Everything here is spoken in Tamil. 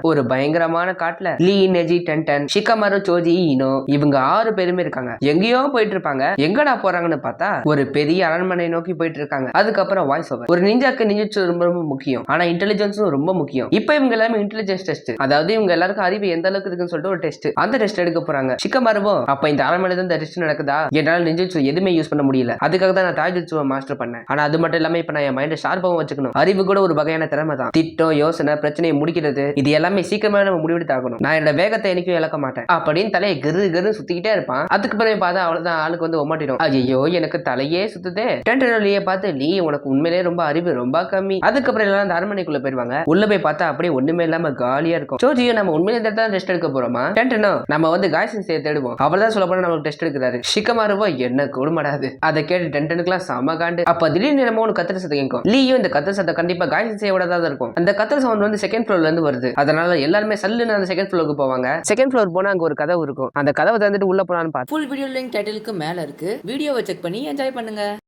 ஒரு பயங்கரமான காட்டுல லீ, நெஜி, டென்டன், ஷிகமாரு, சோஜி, ஈனோ இவங்க 6 பேருமே இருக்காங்க. எங்கேயோ போயிட்டு இருப்பாங்க. எங்கடா போறாங்கன்னு பார்த்தா ஒரு பெரிய அரண்மனை நோக்கி போயிட்டு இருக்காங்க. அதுக்கப்புறம் வாய்ஸ் ஓவர். ஒரு நிஞ்சாக்கு நிஞ்சுட்சு ரொம்ப ரொம்ப முக்கியம். ஆனா இன்டெலிஜென்ஸும் ரொம்ப முக்கியம். இப்போ இவங்க எல்லாமே இன்டெலிஜென்ஸ் டெஸ்ட், அதாவது இவங்க எல்லாருக்கும் அறிவு எந்த அளவுக்கு இருக்குன்னு சொல்லிட்டு ஒரு டெஸ்ட். அந்த டெஸ்ட் எடுக்க போறாங்க. ஷிகமாருவும் அப்ப இந்த அரண்மனை தான் இந்த டெஸ்ட் நடக்குதா, என்னால நிஞ்சுட்சு எதுவுமே யூஸ் பண்ண முடியல, அதுக்காக தான் நான் தாய்ஜுட்சுவை மாஸ்டர் பண்ணேன். ஆனா அது மட்டும் இல்லாம இப்ப நான் என் மைண்ட் ஷார்ப்பாவும் வச்சுக்கணும். அறிவு கூட ஒரு வகையான திறமை தான். திட்டம், யோசனை, பிரச்சனையை முடிக்கிறது, இது எல்லாமே சீக்கிரமா நம்ம முடிவெடுத்து ஆகணும். நான் என்னோட வேகத்தை என்னைக்கும் இழக்க மாட்டேன் அப்படின்னு தலையை கிரு கிரு சுத்திக்கிட்டே இருப்பான். அதுக்கு பிறகு பார்த்தா அவ்வளவுதான், ஆளுக்கு வந்து ஒமாட்டிடும். ஐயோ எனக்கு தலையே சுத்துதே. டென்டனலியே பார்த்து லீ உனக்கு உண்மையிலேயே ரொம்ப அறிவு ரொம்ப கம்மி. அதுக்கப்புறம் எல்லாம் அந்த அரண்மனைக்குள்ள போயிருவாங்க. உள்ள போய் பார்த்தா அப்படியே ஒண்ணுமே இல்லாம காலியா இருக்கும். சோஜியோ நம்ம உண்மையிலே தான் டெஸ்ட் எடுக்க போறோமா? டென்டனோ நம்ம வந்து காய்ச்சல் செய்ய தேடுவோம். அவர்தான் சொல்ல போனா நமக்கு டெஸ்ட் எடுக்கிறாரு. ஷிகமாருவோ என்ன கொடுமடாது. அதை கேட்டு டென்டனுக்குலாம் செம காண்டு. அப்ப திடீர்னு என்னமோ ஒரு கத்திர சத்தம் கேட்கும். லீயும் இந்த கத்திர சத்தம் கண்டிப்பா காய்ச்சல் செய்ய விடாதான் இருக்கும். அந்த கத்திர சவுண்ட் வந்து செகண்ட் ஃப்ளோர்ல இருந்து வருது. அதனால எல்லாருமே சல்லுன்னு அந்த செகண்ட் ஃப்ளோருக்கு போவாங்க. செகண்ட் ஃப்ளோர் போனா அங்க ஒரு கதவு இருக்கும். அந்த கதவை தந்துட்டு உள்ள போனான்னு பார்த்து ஃபுல் வீடியோ லிங்க் டைட்டிலுக்கு மேல இருக்கு. வீடியோவை செக் பண்ணி என்ஜாய் பண்ணுங்க.